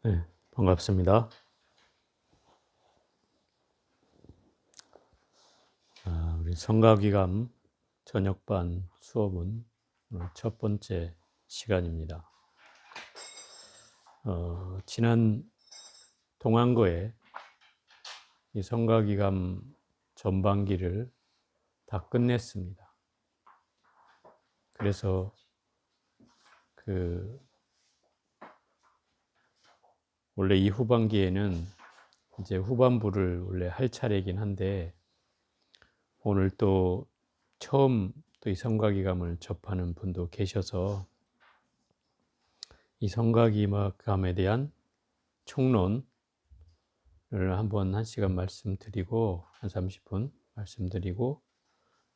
네, 반갑습니다. 우리 성가기감 저녁반 수업은 오늘 첫 번째 시간입니다. 지난 동안거에 이 성가기감 전반기를 다 끝냈습니다. 그래서 원래 이 후반기에는 이제 후반부를 원래 할 차례이긴 한데 오늘 또 처음 또 이 성가기감을 접하는 분도 계셔서 이 성가기감에 대한 총론을 한번 1시간 말씀드리고 한 30분 말씀드리고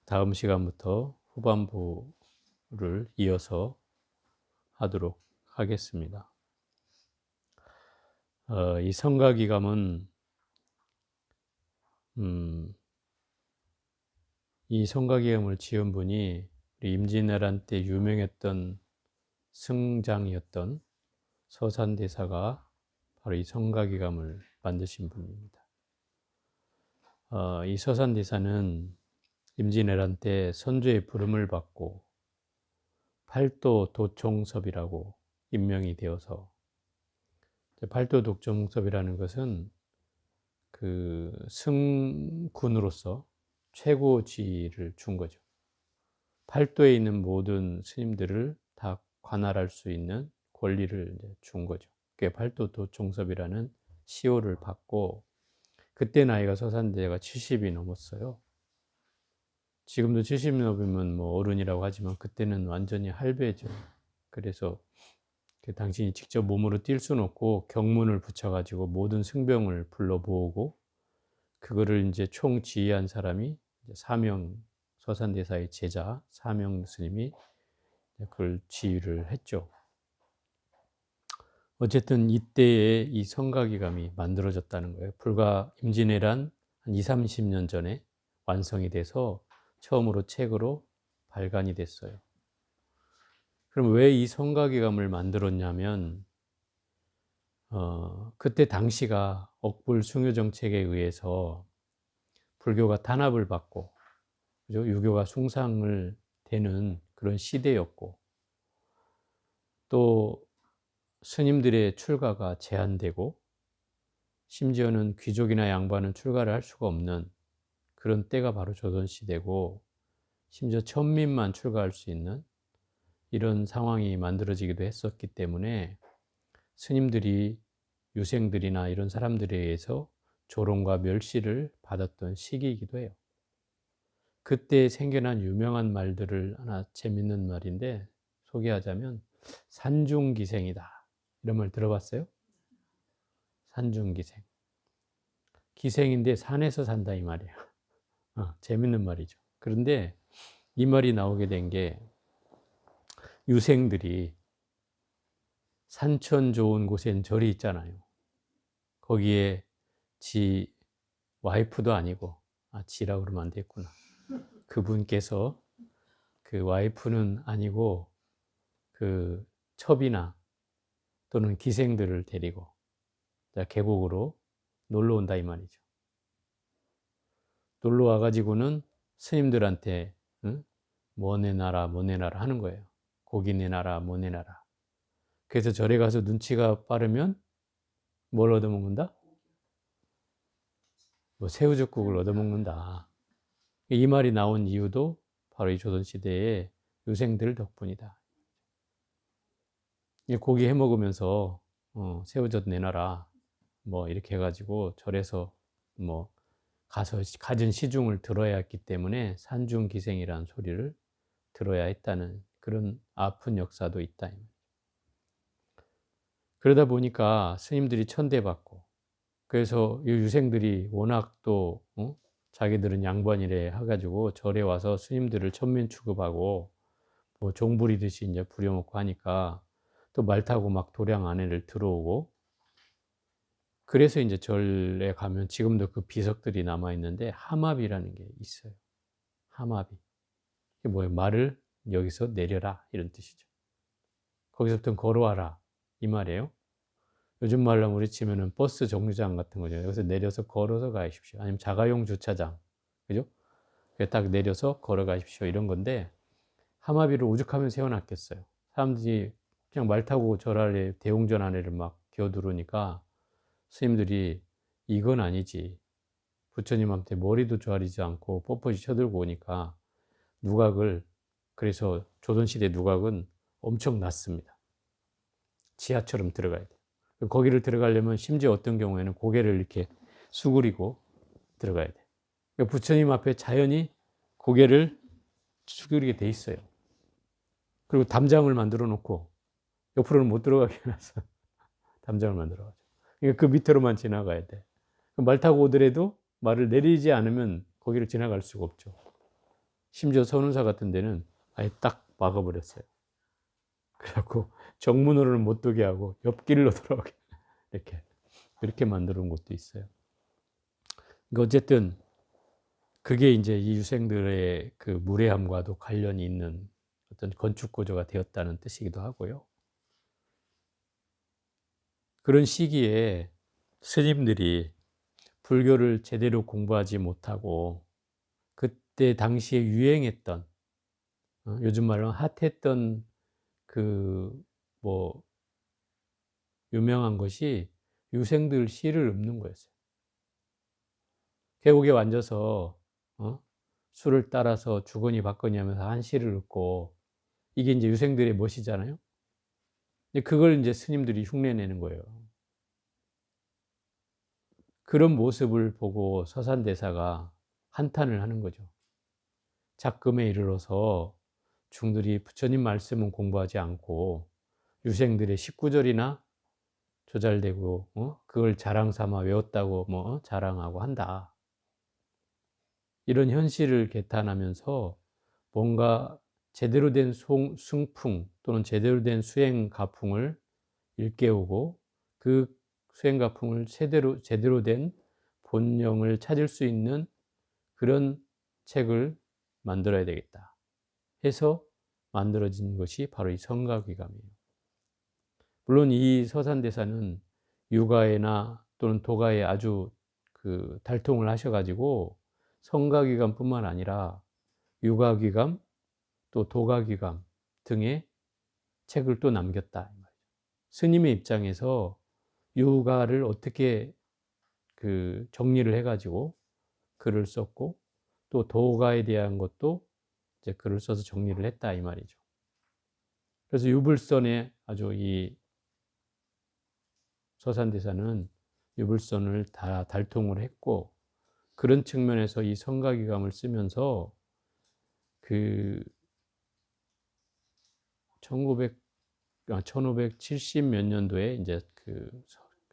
다음 시간부터 후반부를 이어서 하도록 하겠습니다. 이 성가기감은 이 성가기감을 지은 분이 우리 임진왜란 때 유명했던 승장이었던 서산대사가 바로 이 성가기감을 만드신 분입니다. 이 서산대사는 임진왜란 때 선조의 부름을 받고 팔도 도총섭이라고 임명이 되어서, 팔도 도총섭이라는 것은 그 승군으로서 최고 지위를 준 거죠. 팔도에 있는 모든 스님들을 다 관할할 수 있는 권리를 준 거죠. 그게 팔도 도총섭이라는 시호를 받고, 그때 나이가 서산대가 70이 넘었어요. 지금도 70이 넘으면 뭐 어른이라고 하지만 그때는 완전히 할배죠. 그래서 당신이 직접 몸으로 뛸 수는 없고 경문을 붙여가지고 모든 승병을 불러 모으고 그거를 이제 총 지휘한 사람이 사명, 서산대사의 제자 사명 스님이 그걸 지휘를 했죠. 어쨌든 이때에 이 성가기감이 만들어졌다는 거예요. 불과 임진왜란 한 20, 30년 전에 완성이 돼서 처음으로 책으로 발간이 됐어요. 그럼 왜 이 성가기감을 만들었냐면, 그때 당시가 억불 숭유 정책에 의해서 불교가 탄압을 받고, 그죠? 유교가 숭상을 되는 그런 시대였고, 또 스님들의 출가가 제한되고, 심지어는 귀족이나 양반은 출가를 할 수가 없는 그런 때가 바로 조선시대고, 심지어 천민만 출가할 수 있는 이런 상황이 만들어지기도 했었기 때문에 스님들이 유생들이나 이런 사람들에 의해서 조롱과 멸시를 받았던 시기이기도 해요. 그때 생겨난 유명한 말들을 하나 재밌는 말인데 소개하자면 산중기생이다. 이런 말 들어봤어요? 산중기생. 기생인데 산에서 산다 이 말이에요. 재밌는 말이죠. 그런데 이 말이 나오게 된 게 유생들이 산천 좋은 곳엔 절이 있잖아요. 거기에 지 와이프도 아니고, 지라고 그러면 안 됐구나. 그분께서 그 와이프는 아니고 그 첩이나 또는 기생들을 데리고 계곡으로 놀러 온다 이 말이죠. 놀러 와가지고는 스님들한테 뭐 내놔라 뭐 내놔라 하는 거예요. 고기 내놔라 뭐 내놔라. 그래서 절에 가서 눈치가 빠르면 뭘 얻어먹는다? 뭐 새우젓국을 얻어먹는다. 이 말이 나온 이유도 바로 이 조선시대의 유생들 덕분이다. 고기 해 먹으면서 새우젓 내놔라 뭐 이렇게 해가지고 절에서 뭐 가서 갖은 시중을 들어야 했기 때문에 산중기생이라는 소리를 들어야 했다는 그런 아픈 역사도 있다. 그러다 보니까 스님들이 천대받고, 그래서 이 유생들이 워낙 또 자기들은 양반이래 해가지고 절에 와서 스님들을 천민 취급하고 뭐 종부리듯이 이제 부려먹고 하니까 또 말 타고 막 도량 안에를 들어오고, 그래서 이제 절에 가면 지금도 그 비석들이 남아 있는데 하마비라는 게 있어요. 하마비. 이게 뭐예요? 말을 여기서 내려라 이런 뜻이죠. 거기서부터 걸어와라 이 말이에요. 요즘 말로 우리 치면은 버스 정류장 같은 거죠. 여기서 내려서 걸어서 가십시오. 아니면 자가용 주차장. 그죠? 딱 내려서 걸어가십시오. 이런 건데, 하마비를 오죽하면 세워놨겠어요. 사람들이 그냥 말 타고 절할래 대웅전 안에를 막 기어들어오니까 스님들이 이건 아니지. 부처님한테 머리도 조아리지 않고 뻣뻣이 쳐들고 오니까 누각을, 그래서 조선시대 누각은 엄청 낮습니다. 지하처럼 들어가야 돼요. 거기를 들어가려면 심지어 어떤 경우에는 고개를 이렇게 수그리고 들어가야 돼요. 그러니까 부처님 앞에 자연히 고개를 수그리게 돼 있어요. 그리고 담장을 만들어 놓고 옆으로는 못 들어가게 해놔서 담장을 만들어 가지고. 그러니까 그 밑으로만 지나가야 돼. 말 타고 오더라도 말을 내리지 않으면 거기를 지나갈 수가 없죠. 심지어 선운사 같은 데는 아예 딱 막아버렸어요. 그래갖고 정문으로는 못 도게 하고 옆길로 돌아오게 이렇게 그렇게 만들어 놓은 곳도 있어요. 그러니까 어쨌든 그게 이제 이 유생들의 그 무례함과도 관련이 있는 어떤 건축 구조가 되었다는 뜻이기도 하고요. 그런 시기에 스님들이 불교를 제대로 공부하지 못하고 그때 당시에 유행했던, 요즘 말로 핫했던 그 뭐 유명한 것이 유생들 시를 읊는 거였어요. 계곡에 앉아서 술을 따라서 주거니 받거니 하면서 한 시를 읊고, 이게 이제 유생들의 멋이잖아요. 근데 그걸 이제 스님들이 흉내내는 거예요. 그런 모습을 보고 서산대사가 한탄을 하는 거죠. 작금에 이르러서 중들이 부처님 말씀은 공부하지 않고 유생들의 19절이나 조잘되고 그걸 자랑 삼아 외웠다고 뭐 자랑하고 한다. 이런 현실을 개탄하면서 뭔가 제대로 된 승풍 또는 제대로 된 수행 가풍을 일깨우고 그 수행 가풍을 제대로 된 본령을 찾을 수 있는 그런 책을 만들어야 되겠다 해서 만들어진 것이 바로 이 성가귀감이에요. 물론 이 서산대사는 유가에나 또는 도가에 아주 그 달통을 하셔가지고 성가귀감뿐만 아니라 유가귀감 또 도가귀감 등의 책을 또 남겼다. 스님의 입장에서 유가를 어떻게 그 정리를 해가지고 글을 썼고 또 도가에 대한 것도 이제 글을 써서 정리를 했다 이 말이죠. 그래서 유불선에 아주 이 서산대사는 유불선을 다 달통을 했고, 그런 측면에서 이 성가귀감을 쓰면서 그 1570 몇 년도에 이제 그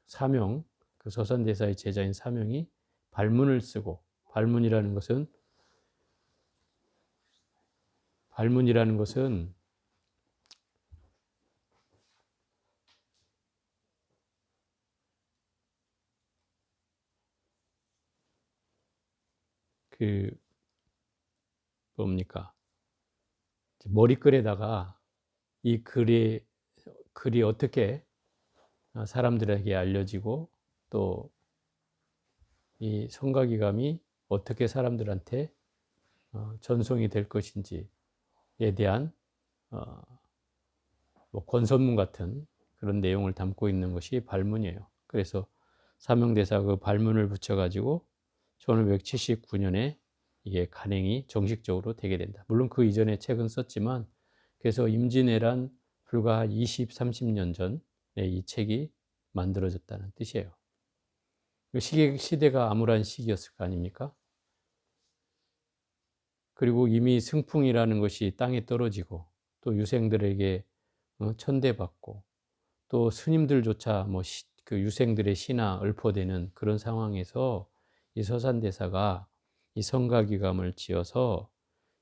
사명, 그 서산대사의 제자인 사명이 발문을 쓰고, 발문이라는 것은 그 뭡니까? 머리글에다가 이 글이 어떻게 사람들에게 알려지고 또 이 성가귀감이 어떻게 사람들한테 전송이 될 것인지에 대한 뭐 권선문 같은 그런 내용을 담고 있는 것이 발문이에요. 그래서 사명대사 그 발문을 붙여가지고 1579년에 이게 간행이 정식적으로 되게 된다. 물론 그 이전에 책은 썼지만, 그래서 임진왜란 불과 20, 30년 전에 이 책이 만들어졌다는 뜻이에요. 시대가 암울한 시기였을 거 아닙니까? 그리고 이미 승풍이라는 것이 땅에 떨어지고 또 유생들에게 천대받고 또 스님들조차 그 유생들의 시나 읊어대는 그런 상황에서 이 서산대사가 이 성가귀감을 지어서,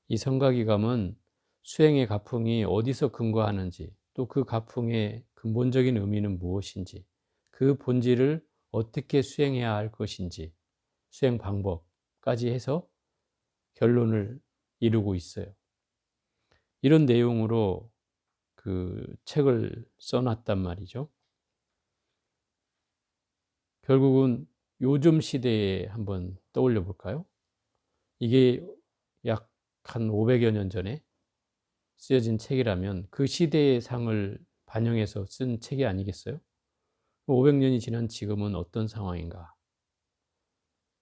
이 성가귀감은 수행의 가풍이 어디서 근거하는지 또 그 가풍의 근본적인 의미는 무엇인지 그 본질을 어떻게 수행해야 할 것인지 수행 방법까지 해서 결론을 이루고 있어요. 이런 내용으로 그 책을 써놨단 말이죠. 결국은 요즘 시대에 한번 떠올려 볼까요? 이게 약 한 500여 년 전에 쓰여진 책이라면 그 시대의 상을 반영해서 쓴 책이 아니겠어요? 500년이 지난 지금은 어떤 상황인가?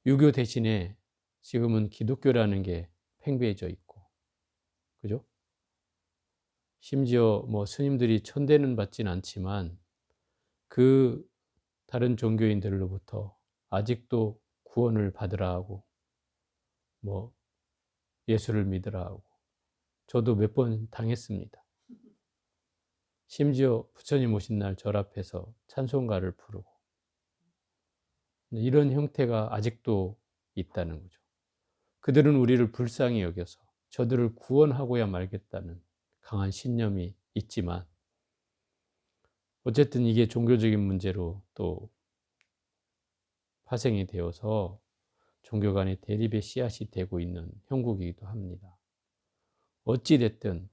유교 대신에 지금은 기독교라는 게 팽배해져 있고, 그죠? 심지어 뭐 스님들이 천대는 받진 않지만 그 다른 종교인들로부터 아직도 구원을 받으라 하고, 뭐 예수를 믿으라 하고, 저도 몇 번 당했습니다. 심지어 부처님 오신 날 절 앞에서 찬송가를 부르고, 이런 형태가 아직도 있다는 거죠. 그들은 우리를 불쌍히 여겨서 저들을 구원하고야 말겠다는 강한 신념이 있지만, 어쨌든 이게 종교적인 문제로 또 파생이 되어서 종교 간의 대립의 씨앗이 되고 있는 형국이기도 합니다. 어찌됐든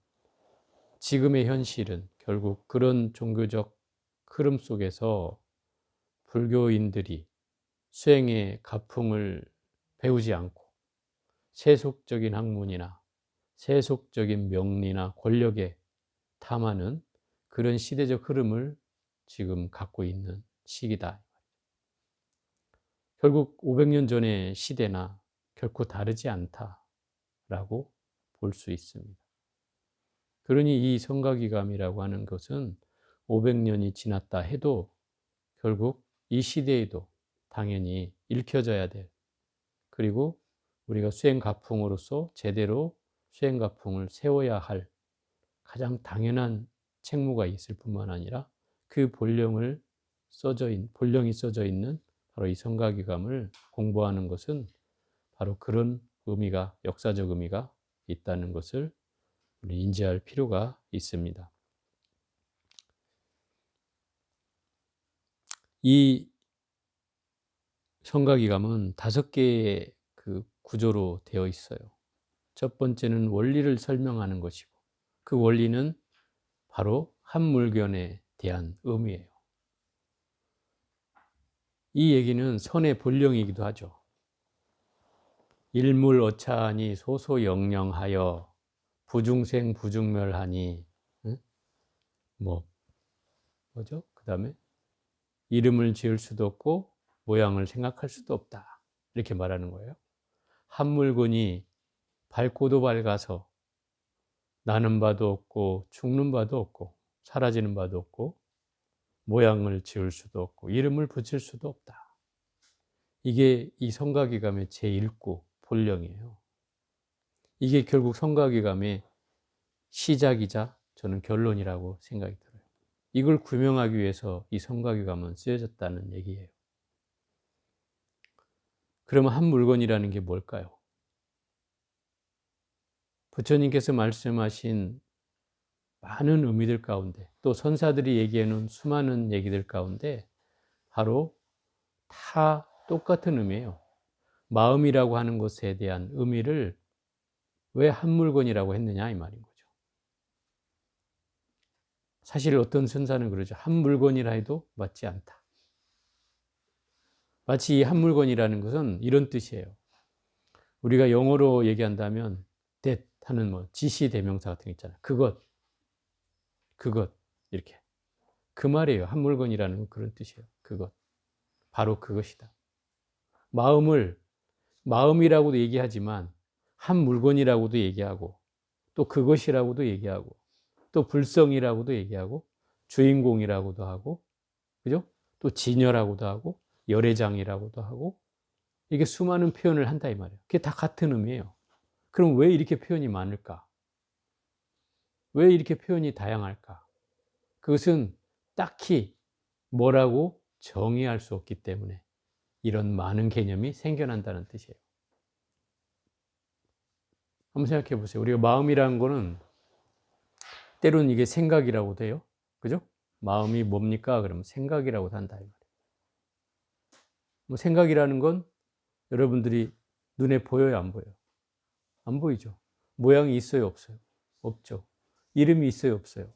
지금의 현실은 결국 그런 종교적 흐름 속에서 불교인들이 수행의 가풍을 배우지 않고 세속적인 학문이나 세속적인 명리나 권력에 탐하는 그런 시대적 흐름을 지금 갖고 있는 시기다. 결국 500년 전의 시대나 결코 다르지 않다라고 볼 수 있습니다. 그러니 이 성가기감이라고 하는 것은 500년이 지났다 해도 결국 이 시대에도 당연히 읽혀져야 될, 그리고 우리가 수행가풍으로서 제대로 수행가풍을 세워야 할 가장 당연한 책무가 있을 뿐만 아니라 그 본령이 써져 있는 바로 이 성가기감을 공부하는 것은 바로 그런 의미가, 역사적 의미가 있다는 것을 우리 인지할 필요가 있습니다. 이 성가기감은 5개의 그 구조로 되어 있어요. 첫 번째는 원리를 설명하는 것이고, 그 원리는 바로 한물견에 대한 의미예요. 이 얘기는 선의 본령이기도 하죠. 일물어차하니 소소영령하여 부중생 부중멸하니, 응? 뭐죠? 그 다음에 이름을 지을 수도 없고 모양을 생각할 수도 없다, 이렇게 말하는 거예요. 한물건이 밝고도 밝아서 나는 바도 없고 죽는 바도 없고 사라지는 바도 없고 모양을 지을 수도 없고 이름을 붙일 수도 없다. 이게 이 성가기감의 제1구 본령이에요. 이게 결국 성가기감의 시작이자 저는 결론이라고 생각이 들어요. 이걸 규명하기 위해서 이 성가기감은 쓰여졌다는 얘기예요. 그러면 한 물건이라는 게 뭘까요? 부처님께서 말씀하신 많은 의미들 가운데, 또 선사들이 얘기하는 수많은 얘기들 가운데 바로 다 똑같은 의미예요. 마음이라고 하는 것에 대한 의미를 왜 한 물건이라고 했느냐 이 말인 거죠. 사실 어떤 선사는 그러죠. 한 물건이라 해도 맞지 않다. 마치 이 한 물건이라는 것은 이런 뜻이에요. 우리가 영어로 얘기한다면 that 하는 뭐 지시 대명사 같은 거 있잖아요. 그것 이렇게. 그 말이에요. 한 물건이라는 건 그런 뜻이에요. 그것. 바로 그것이다. 마음이라고도 얘기하지만 한 물건이라고도 얘기하고 또 그것이라고도 얘기하고 또 불성이라고도 얘기하고 주인공이라고도 하고, 그죠? 또 진여라고도 하고 열애장이라고도 하고, 이게 수많은 표현을 한다 이 말이에요. 그게 다 같은 의미예요. 그럼 왜 이렇게 표현이 많을까? 왜 이렇게 표현이 다양할까? 그것은 딱히 뭐라고 정의할 수 없기 때문에 이런 많은 개념이 생겨난다는 뜻이에요. 한번 생각해 보세요. 우리가 마음이라는 거는 때로는 이게 생각이라고도 해요. 그죠? 마음이 뭡니까? 그러면 생각이라고도 한다 이 말이에요. 뭐 생각이라는 건 여러분들이 눈에 보여요, 안 보여요? 안 보이죠. 모양이 있어요, 없어요? 없죠. 이름이 있어요, 없어요?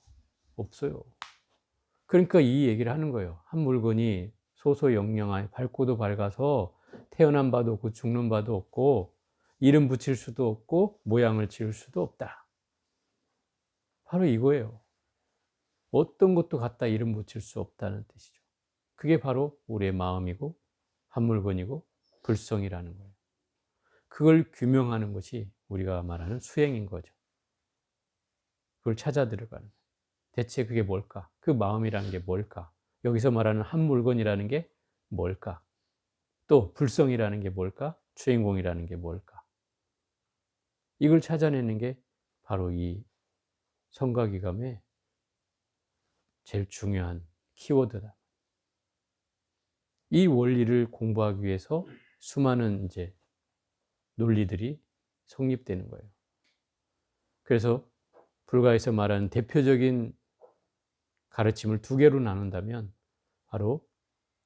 없어요. 그러니까 이 얘기를 하는 거예요. 한 물건이 소소영령하여 밝고도 밝아서 태어난 바도 없고 죽는 바도 없고 이름 붙일 수도 없고 모양을 지을 수도 없다. 바로 이거예요. 어떤 것도 갖다 이름 붙일 수 없다는 뜻이죠. 그게 바로 우리의 마음이고 한 물건이고 불성이라는 거예요. 그걸 규명하는 것이 우리가 말하는 수행인 거죠. 그걸 찾아 들어가는 거예요. 대체 그게 뭘까? 그 마음이라는 게 뭘까? 여기서 말하는 한 물건이라는 게 뭘까? 또 불성이라는 게 뭘까? 주인공이라는 게 뭘까? 이걸 찾아내는 게 바로 이 성가기감의 제일 중요한 키워드다. 이 원리를 공부하기 위해서 수많은 이제 논리들이 성립되는 거예요. 그래서 불가에서 말하는 대표적인 가르침을 두 개로 나눈다면 바로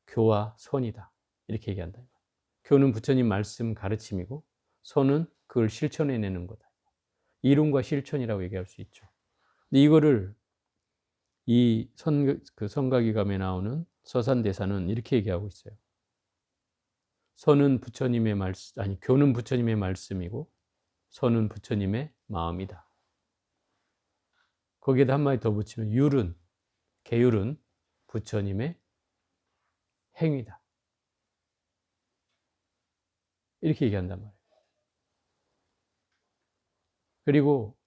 교와 선이다. 이렇게 얘기한다. 교는 부처님 말씀 가르침이고 선은 그걸 실천해내는 거다. 이론과 실천이라고 얘기할 수 있죠. 근데 이거를 이 성가기감에 나오는 서산대사는 이렇게 얘기하고 있어요. 선은 부처님의 말씀, 아니 교는 부처님의 말씀이고 선은 부처님의 마음이다. 거기에다 한마디 더 붙이면 율은, 계율은 부처님의 행위다. 이렇게 얘기한단 말이에요. 그리고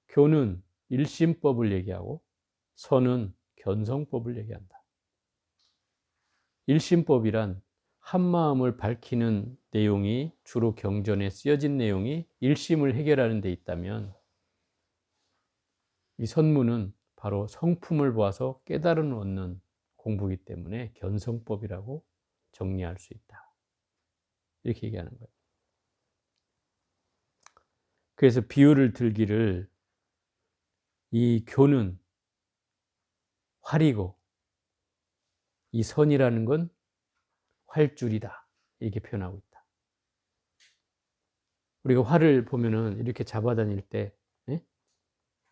교는 일심법을 얘기하고 선은 견성법을 얘기한다. 일심법이란 한마음을 밝히는 내용이 주로 경전에 쓰여진 내용이 일심을 해결하는 데 있다면 이 선문은 바로 성품을 보아서 깨달음을 얻는 공부이기 때문에 견성법이라고 정리할 수 있다. 이렇게 얘기하는 거예요. 그래서 비유를 들기를 이 교는 활이고 이 선이라는 건 활줄이다. 이렇게 표현하고 있다. 우리가 활을 보면은 이렇게 잡아다닐 때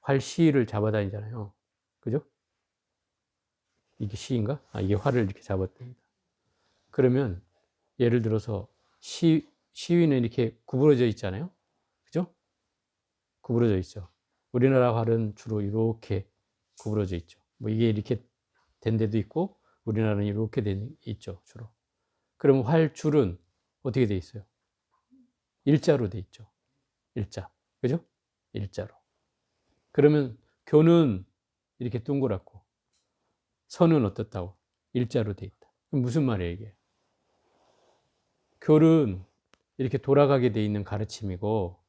활 시를 잡아다니잖아요. 그죠? 이게 시인가? 이게 활을 이렇게 잡았답니다. 그러면 예를 들어서 시위는 이렇게 구부러져 있잖아요. 그죠? 구부러져 있죠. 우리나라 활은 주로 이렇게 구부러져 있죠. 뭐 이게 이렇게 된 데도 있고 우리나라는 이렇게 돼 있죠, 주로. 그럼 활줄은 어떻게 돼 있어요? 일자로 돼 있죠. 일자. 그죠? 일자로. 그러면 교는 이렇게 동그랗고 선은 어떻다고? 일자로 돼 있다. 그럼 무슨 말이에요, 이게? 교는 이렇게 돌아가게 돼 있는 가르침이고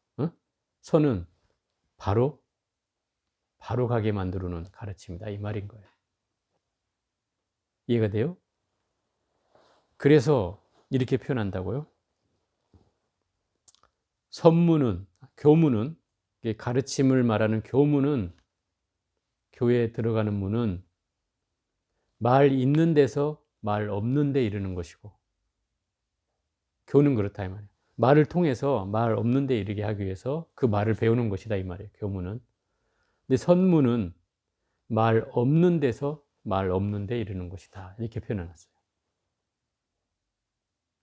선은 바로 가게 만들어 놓은 가르침이다. 이 말인 거예요. 이해가 돼요? 그래서 이렇게 표현한다고요. 선문은, 교문은, 가르침을 말하는 교문은, 교회에 들어가는 문은 말 있는 데서 말 없는 데 이르는 것이고, 교는 그렇다 이 말이에요. 말을 통해서 말 없는 데 이르게 하기 위해서 그 말을 배우는 것이다 이 말이에요. 교문은. 근데 선문은 말 없는 데서 말 없는 데 이르는 것이다. 이렇게 표현해놨어요.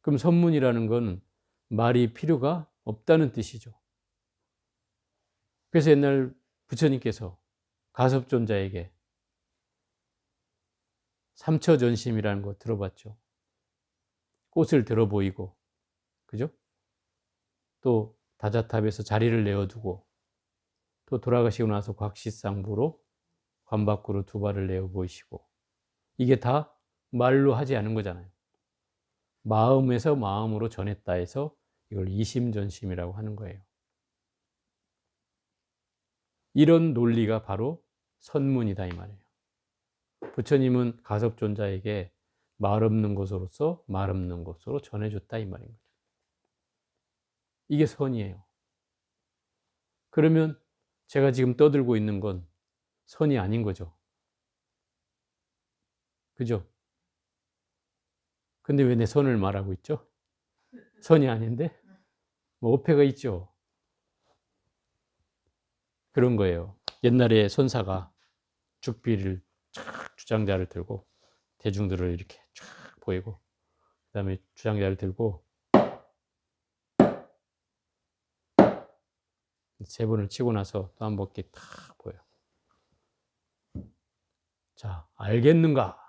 그럼 선문이라는 건 말이 필요가 없다는 뜻이죠. 그래서 옛날 부처님께서 가섭존자에게 삼처전심이라는 거 들어봤죠. 꽃을 들어 보이고, 그죠? 또 다자탑에서 자리를 내어두고, 또 돌아가시고 나서 곽시상부로 관 밖으로 두 발을 내어 보이시고, 이게 다 말로 하지 않은 거잖아요. 마음에서 마음으로 전했다 해서 이걸 이심전심이라고 하는 거예요. 이런 논리가 바로 선문이다 이 말이에요. 부처님은 가섭존자에게 말 없는 것으로서 말 없는 것으로 전해줬다 이 말인 거죠. 이게 선이에요. 그러면 제가 지금 떠들고 있는 건 선이 아닌 거죠. 그죠? 근데 왜 내 선을 말하고 있죠? 선이 아닌데? 뭐 어폐가 있죠. 그런 거예요. 옛날에 선사가 죽비를 쫙 주장자를 들고 대중들을 이렇게 쫙 보이고, 그 다음에 주장자를 들고 세 번을 치고 나서 또 한 바퀴 탁 보여요. 자, 알겠는가?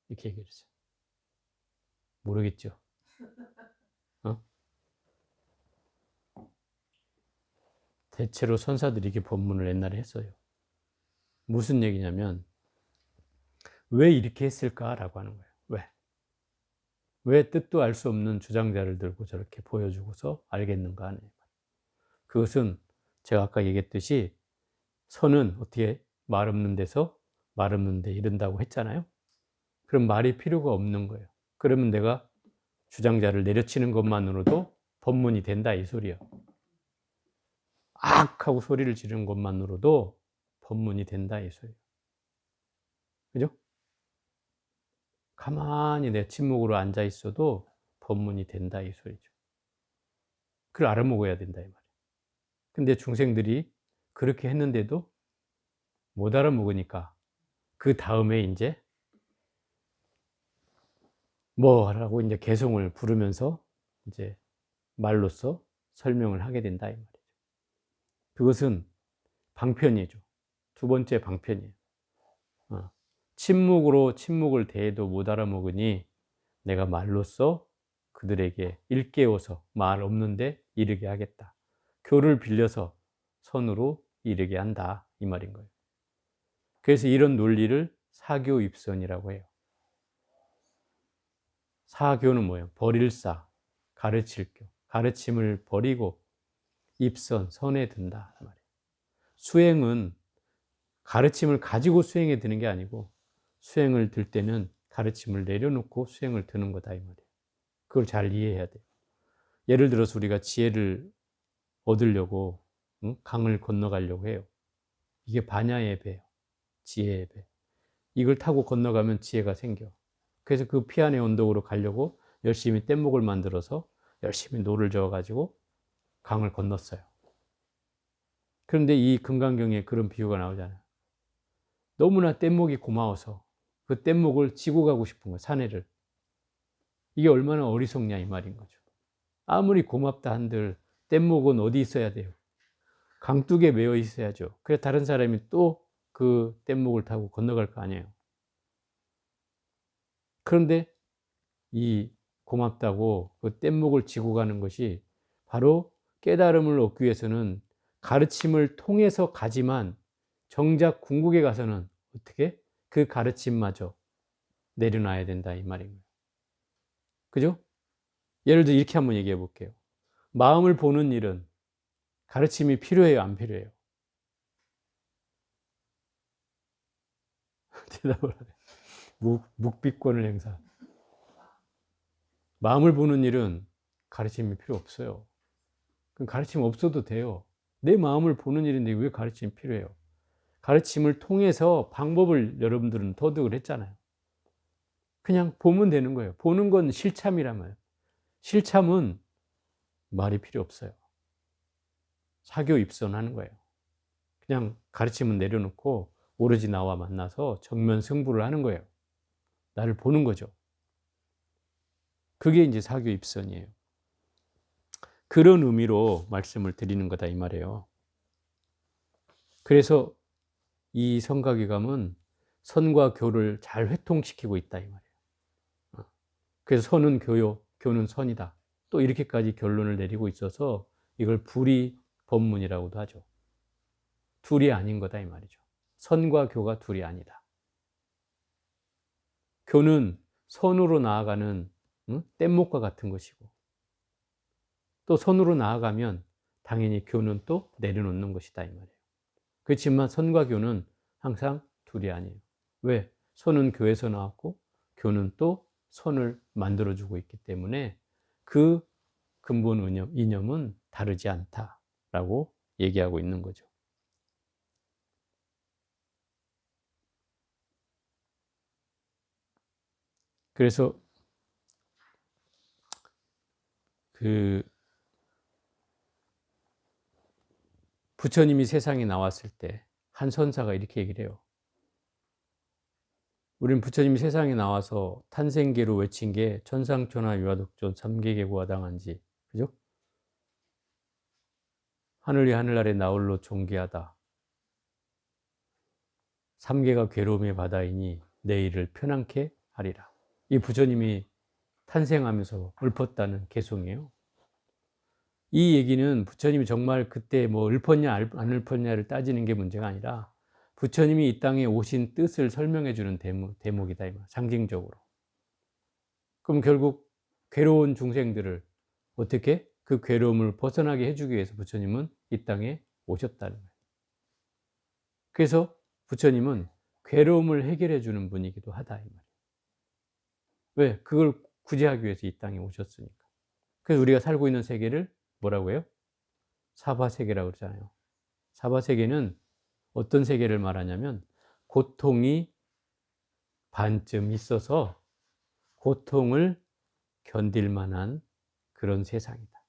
이렇게 얘기를 했어요. 모르겠죠. 어? 대체로 선사들이 이렇게 법문을 옛날에 했어요. 무슨 얘기냐면, 왜 이렇게 했을까라고 하는 거예요. 왜 뜻도 알 수 없는 주장자를 들고 저렇게 보여주고서 알겠는가 하는 거예요. 그것은 제가 아까 얘기했듯이 선은 어떻게 말 없는 데서 말 없는 데 이른다고 했잖아요. 그럼 말이 필요가 없는 거예요. 그러면 내가 주장자를 내려치는 것만으로도 법문이 된다 이 소리예요. 악 하고 소리를 지르는 것만으로도 법문이 된다 이 소리예요. 그죠? 가만히 내 침묵으로 앉아 있어도 법문이 된다 이 소리죠. 그걸 알아먹어야 된다 이 말이에요. 근데 중생들이 그렇게 했는데도 못 알아먹으니까 그 다음에 이제 뭐라고 이제 개성을 부르면서 이제 말로써 설명을 하게 된다 이 말이죠. 그것은 방편이죠. 두 번째 방편이에요. 침묵으로 침묵을 대해도 못 알아먹으니 내가 말로써 그들에게 일깨워서 말 없는데 이르게 하겠다. 교를 빌려서 선으로 이르게 한다 이 말인 거예요. 그래서 이런 논리를 사교입선이라고 해요. 사교는 뭐예요? 버릴사, 가르칠 교. 가르침을 버리고 입선, 선에 든다 말이에요. 수행은 가르침을 가지고 수행에 드는 게 아니고 수행을 들 때는 가르침을 내려놓고 수행을 드는 거다 이 말이에요. 그걸 잘 이해해야 돼요. 예를 들어서 우리가 지혜를 얻으려고 강을 건너가려고 해요. 이게 반야의 배예요. 지혜의 배. 이걸 타고 건너가면 지혜가 생겨. 그래서 그 피안의 언덕으로 가려고 열심히 뗏목을 만들어서 열심히 노를 저어가지고 강을 건넜어요. 그런데 이 금강경에 그런 비유가 나오잖아요. 너무나 뗏목이 고마워서 그 뗏목을 지고 가고 싶은 거예요. 산에를. 이게 얼마나 어리석냐 이 말인 거죠. 아무리 고맙다 한들 뗏목은 어디 있어야 돼요? 강둑에 매여 있어야죠. 그래서 다른 사람이 또 그 뗏목을 타고 건너갈 거 아니에요. 그런데 이 고맙다고 그 뗏목을 지고 가는 것이 바로 깨달음을 얻기 위해서는 가르침을 통해서 가지만 정작 궁극에 가서는 어떻게 그 가르침마저 내려놔야 된다 이 말입니다. 그죠? 예를 들어 이렇게 한번 얘기해 볼게요. 마음을 보는 일은 가르침이 필요해요, 안 필요해요? 대답을 하래. 묵비권을 행사. 마음을 보는 일은 가르침이 필요 없어요. 그럼 가르침 없어도 돼요. 내 마음을 보는 일인데 왜 가르침이 필요해요? 가르침을 통해서 방법을 여러분들은 터득을 했잖아요. 그냥 보면 되는 거예요. 보는 건 실참이라면. 실참은 말이 필요 없어요. 사교 입선하는 거예요. 그냥 가르침은 내려놓고 오로지 나와 만나서 정면 승부를 하는 거예요. 나를 보는 거죠. 그게 이제 사교 입선이에요. 그런 의미로 말씀을 드리는 거다 이 말이에요. 그래서 이 성가기감은 선과 교를 잘 회통시키고 있다 이 말이에요. 그래서 선은 교요, 교는 선이다. 또 이렇게까지 결론을 내리고 있어서 이걸 불이 법문이라고도 하죠. 둘이 아닌 거다 이 말이죠. 선과 교가 둘이 아니다. 교는 선으로 나아가는 뗏목과 같은 것이고 또 선으로 나아가면 당연히 교는 또 내려놓는 것이다 이 말이에요. 그렇지만 선과 교는 항상 둘이 아니에요. 왜? 선은 교에서 나왔고 교는 또 선을 만들어주고 있기 때문에 그 근본 이념은 다르지 않다라고 얘기하고 있는 거죠. 그래서 그 부처님이 세상에 나왔을 때 한 선사가 이렇게 얘기를 해요. 우리는 부처님이 세상에 나와서 탄생계로 외친 게 천상천하 유아독존 삼계계고가 당한지, 그죠? 하늘 위 하늘 아래 나홀로 존귀하다. 삼계가 괴로움의 바다이니 내 일을 편안케 하리라. 이 부처님이 탄생하면서 읊었다는 개송이에요. 이 얘기는 부처님이 정말 그때 뭐 읊었냐 안 읊었냐를 따지는 게 문제가 아니라 부처님이 이 땅에 오신 뜻을 설명해 주는 대목이다, 이 말. 상징적으로. 그럼 결국 괴로운 중생들을 어떻게 그 괴로움을 벗어나게 해주기 위해서 부처님은 이 땅에 오셨다는 거예요. 그래서 부처님은 괴로움을 해결해 주는 분이기도 하다, 이 말이에요. 왜? 그걸 구제하기 위해서 이 땅에 오셨으니까. 그래서 우리가 살고 있는 세계를 뭐라고 해요? 사바세계라고 그러잖아요. 사바세계는 어떤 세계를 말하냐면 고통이 반쯤 있어서 고통을 견딜 만한 그런 세상이다.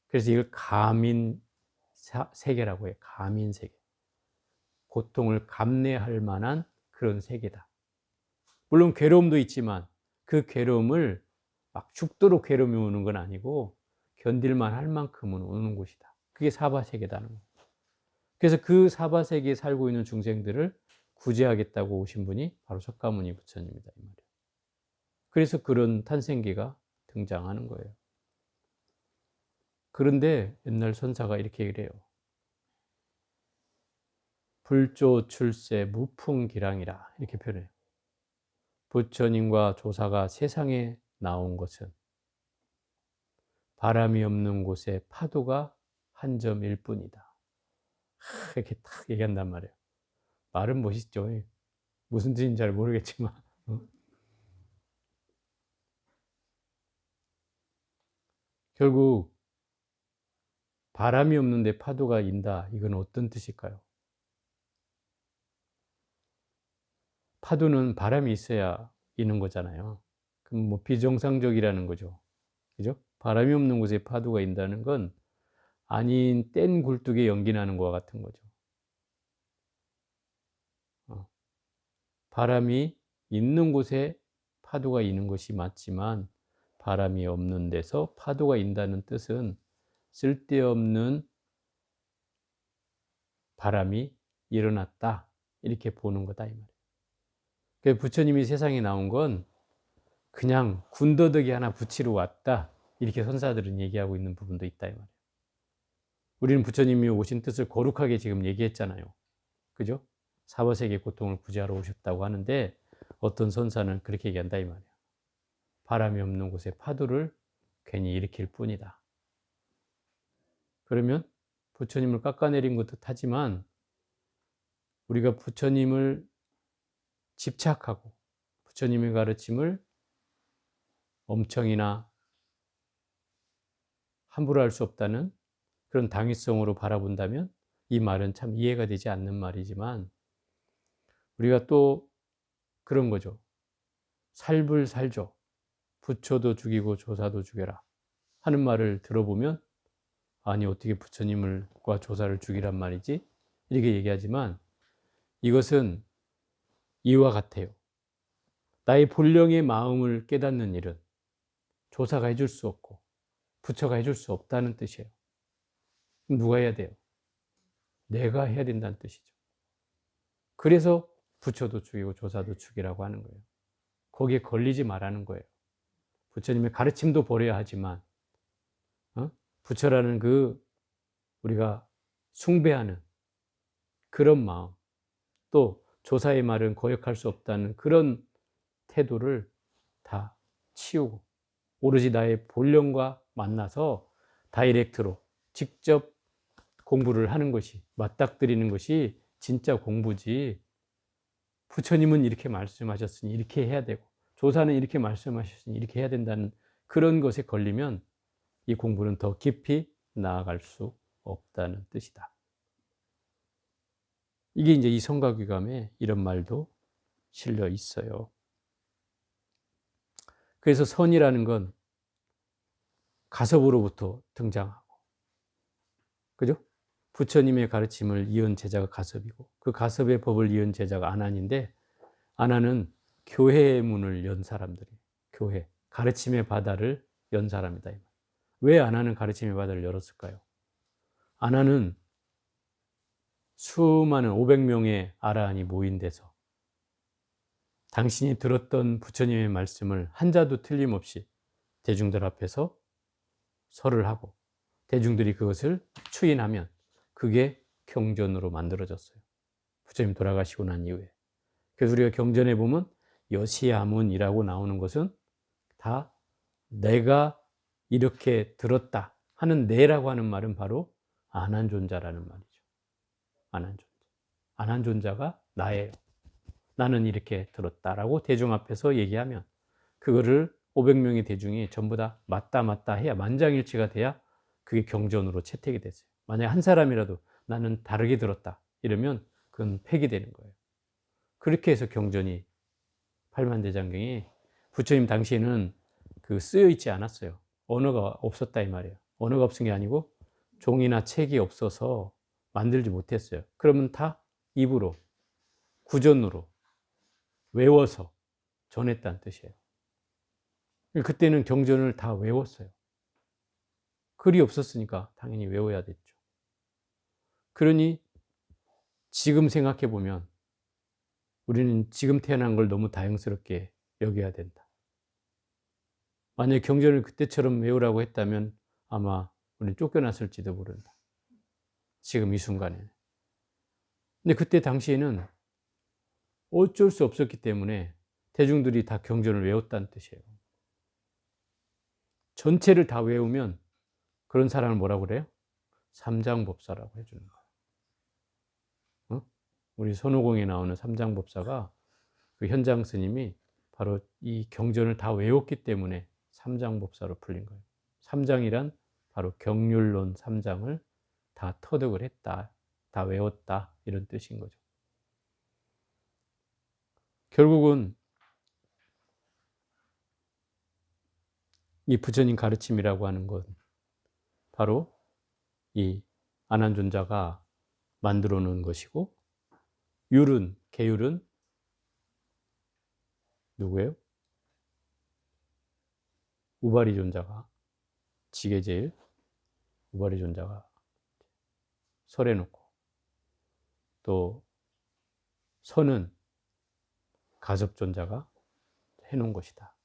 그래서 이걸 가민 세계라고 해요. 가민 세계. 고통을 감내할 만한 그런 세계다. 물론 괴로움도 있지만 그 괴로움을 막 죽도록 괴로움이 오는 건 아니고 견딜만 할 만큼은 오는 곳이다. 그게 사바세계다는 거예요. 그래서 그 사바세계에 살고 있는 중생들을 구제하겠다고 오신 분이 바로 석가모니 부처님이다, 이 말이에요. 그래서 그런 탄생기가 등장하는 거예요. 그런데 옛날 선사가 이렇게 그래요. 불조 출세 무풍기랑이라 이렇게 표현해요. 부처님과 조사가 세상에 나온 것은 바람이 없는 곳에 파도가 한 점일 뿐이다. 이렇게 딱 얘기한단 말이에요. 말은 멋있죠. 무슨 뜻인지 잘 모르겠지만. 결국 바람이 없는데 파도가 인다. 이건 어떤 뜻일까요? 파도는 바람이 있어야 이는 거잖아요. 그럼 뭐 비정상적이라는 거죠. 그죠? 바람이 없는 곳에 파도가 인다는 건 아닌 뗀 굴뚝에 연기 나는 것과 같은 거죠. 바람이 있는 곳에 파도가 있는 것이 맞지만 바람이 없는 데서 파도가 인다는 뜻은 쓸데없는 바람이 일어났다. 이렇게 보는 거다, 이 말이에요. 그래서 부처님이 세상에 나온 건 그냥 군더더기 하나 붙이러 왔다. 이렇게 선사들은 얘기하고 있는 부분도 있다, 이 말이에요. 우리는 부처님이 오신 뜻을 거룩하게 지금 얘기했잖아요. 그죠? 사바세계 고통을 구제하러 오셨다고 하는데 어떤 선사는 그렇게 얘기한다, 이 말이에요. 바람이 없는 곳에 파도를 괜히 일으킬 뿐이다. 그러면 부처님을 깎아내린 것도 하지만 우리가 부처님을 집착하고 부처님의 가르침을 엄청이나 함부로 할 수 없다는 그런 당위성으로 바라본다면 이 말은 참 이해가 되지 않는 말이지만 우리가 또 그런 거죠. 살불살조, 부처도 죽이고 조사도 죽여라 하는 말을 들어보면 아니 어떻게 부처님과 조사를 죽이란 말이지? 이렇게 얘기하지만 이것은 이와 같아요. 나의 본령의 마음을 깨닫는 일은 조사가 해줄 수 없고 부처가 해줄 수 없다는 뜻이에요. 그럼 누가 해야 돼요? 내가 해야 된다는 뜻이죠. 그래서 부처도 죽이고 조사도 죽이라고 하는 거예요. 거기에 걸리지 말라는 거예요. 부처님의 가르침도 버려야 하지만 부처라는 그 우리가 숭배하는 그런 마음, 또 조사의 말은 거역할 수 없다는 그런 태도를 다 치우고 오로지 나의 본령과 만나서 다이렉트로 직접 공부를 하는 것이, 맞닥뜨리는 것이 진짜 공부지. 부처님은 이렇게 말씀하셨으니 이렇게 해야 되고 조사는 이렇게 말씀하셨으니 이렇게 해야 된다는 그런 것에 걸리면 이 공부는 더 깊이 나아갈 수 없다는 뜻이다. 이게 이제 이 성가귀감에 이런 말도 실려 있어요. 그래서 선이라는 건 가섭으로부터 등장하고, 그죠? 부처님의 가르침을 이은 제자가 가섭이고, 그 가섭의 법을 이은 제자가 안한인데, 아나는 교회의 문을 연 사람들이에요. 교회, 가르침의 바다를 연 사람이다. 왜 아나는 가르침의 바다를 열었을까요? 아나는 수많은 500명의 아라한이 모인 데서 당신이 들었던 부처님의 말씀을 한자도 틀림없이 대중들 앞에서 설을 하고 대중들이 그것을 추인하면 그게 경전으로 만들어졌어요. 부처님 돌아가시고 난 이후에. 그래서 우리가 경전에 보면 여시야문이라고 나오는 것은 다 내가 이렇게 들었다 하는 내라고 하는 말은 바로 아난존자라는 말이죠. 아난존자. 아난존자가 나예요. 나는 이렇게 들었다라고 대중 앞에서 얘기하면 그거를 500명의 대중이 전부 다 맞다 해야 만장일치가 돼야 그게 경전으로 채택이 됐어요. 만약 한 사람이라도 나는 다르게 들었다 이러면 그건 폐기되는 거예요. 그렇게 해서 경전이 팔만대장경이 부처님 당시에는 그 쓰여 있지 않았어요. 언어가 없었다 이 말이에요. 언어가 없은 게 아니고 종이나 책이 없어서 만들지 못했어요. 그러면 다 입으로 구전으로 외워서 전했다는 뜻이에요. 그때는 경전을 다 외웠어요. 글이 없었으니까 당연히 외워야 됐죠. 그러니 지금 생각해 보면 우리는 지금 태어난 걸 너무 다행스럽게 여겨야 된다. 만약 경전을 그때처럼 외우라고 했다면 아마 우리는 쫓겨났을지도 모른다. 지금 이 순간에. 근데 그때 당시에는 어쩔 수 없었기 때문에 대중들이 다 경전을 외웠다는 뜻이에요. 전체를 다 외우면 그런 사람을 뭐라고 그래요? 삼장법사라고 해주는 거예요. 어? 우리 손오공에 나오는 삼장법사가 그 현장 스님이 바로 이 경전을 다 외웠기 때문에 삼장법사로 풀린 거예요. 삼장이란 바로 경률론 3장을 다 터득을 했다, 다 외웠다 이런 뜻인 거죠. 결국은 이 부처님 가르침이라고 하는 건 바로 이 아난존자가 만들어 놓은 것이고 율은, 계율은 누구예요? 우바리존자가 지게제일 우바리존자가 설해놓고 또 선은 가섭존자가 해놓은 것이다.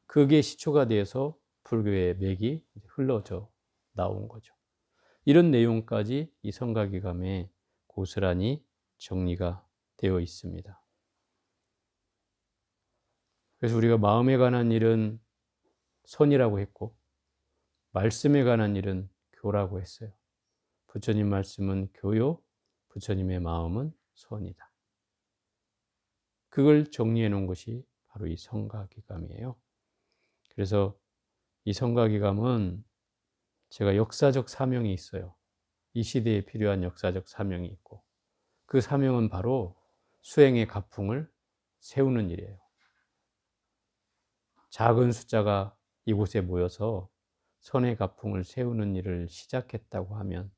그게 시초가 되어서 불교의 맥이 흘러져 나온 거죠. 이런 내용까지 이 성가기감에 고스란히 정리가 되어 있습니다. 그래서 우리가 마음에 관한 일은 선이라고 했고 말씀에 관한 일은 교라고 했어요. 부처님 말씀은 교요, 부처님의 마음은 선이다. 그걸 정리해 놓은 것이 바로 이 성가기감이에요. 그래서 이 성가기감은 제가 역사적 사명이 있어요. 이 시대에 필요한 역사적 사명이 있고 그 사명은 바로 수행의 가풍을 세우는 일이에요. 작은 숫자가 이곳에 모여서 선의 가풍을 세우는 일을 시작했다고 하면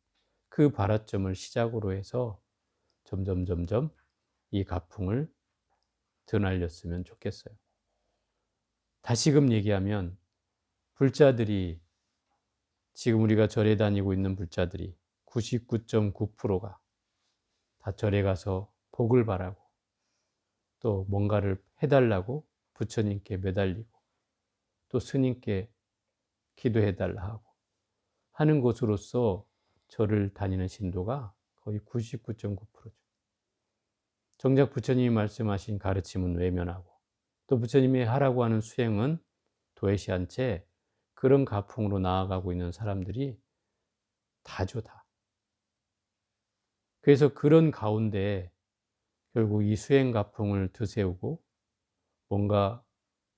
그 발화점을 시작으로 해서 점점 이 가풍을 드날렸으면 좋겠어요. 다시금 얘기하면 불자들이 지금 우리가 절에 다니고 있는 불자들이 99.9%가 다 절에 가서 복을 바라고 또 뭔가를 해달라고 부처님께 매달리고 또 스님께 기도해달라 하고 하는 곳으로서 절을 다니는 신도가 거의 99.9%죠. 정작 부처님이 말씀하신 가르침은 외면하고 또 부처님이 하라고 하는 수행은 도외시한 채 그런 가풍으로 나아가고 있는 사람들이 다죠, 다. 그래서 그런 가운데 결국 이 수행 가풍을 드세우고 뭔가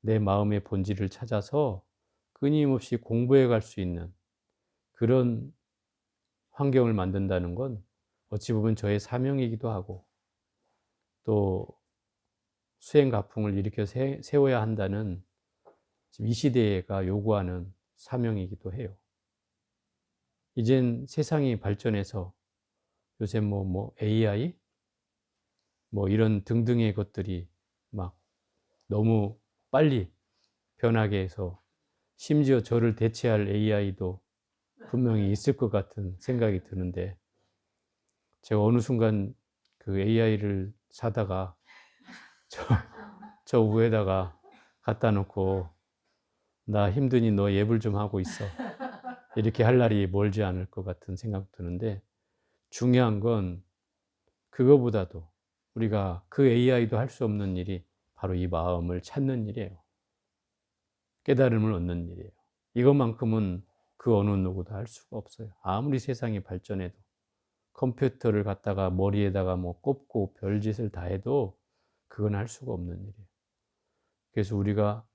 내 마음의 본질을 찾아서 끊임없이 공부해 갈 수 있는 그런 환경을 만든다는 건 어찌 보면 저의 사명이기도 하고 또 수행 가풍을 일으켜 세워야 한다는 지금 이 시대가 요구하는 사명이기도 해요. 이젠 세상이 발전해서 요새 AI 뭐 이런 등등의 것들이 막 너무 빨리 변하게 해서 심지어 저를 대체할 AI도 분명히 있을 것 같은 생각이 드는데, 제가 어느 순간 그 AI를 사다가 저 위에다가 갖다 놓고 나 힘드니 너 예불 좀 하고 있어, 이렇게 할 날이 멀지 않을 것 같은 생각 드는데, 중요한 건 그거보다도 우리가 그 AI도 할 수 없는 일이 바로 이 마음을 찾는 일이에요. 깨달음을 얻는 일이에요. 이것만큼은 그 어느 누구도 할 수가 없어요. 아무리 세상이 발전해도 컴퓨터를 갖다가 머리에다가 뭐 꼽고 별짓을 다 해도 그건 할 수가 없는 일이에요. 그래서 우리가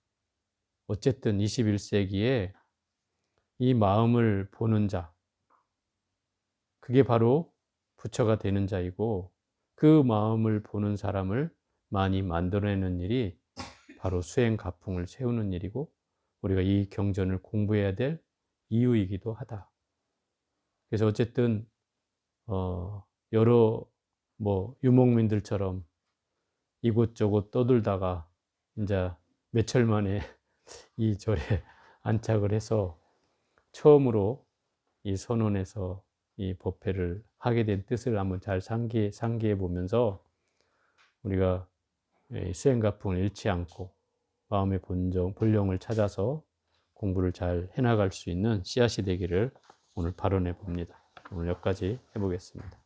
어쨌든 21세기에 이 마음을 보는 자, 그게 바로 부처가 되는 자이고, 그 마음을 보는 사람을 많이 만들어내는 일이 바로 수행가풍을 세우는 일이고, 우리가 이 경전을 공부해야 될 이유이기도 하다. 그래서 어쨌든 여러 뭐 유목민들처럼 이곳저곳 떠돌다가 이제 며칠 만에 이 절에 안착을 해서 처음으로 이 선원에서 이 법회를 하게 된 뜻을 한번 잘 상기해 보면서, 우리가 수행가풍을 잃지 않고 마음의 본령을 찾아서 공부를 잘 해나갈 수 있는 씨앗이 되기를 오늘 발언해 봅니다. 오늘 여기까지 해보겠습니다.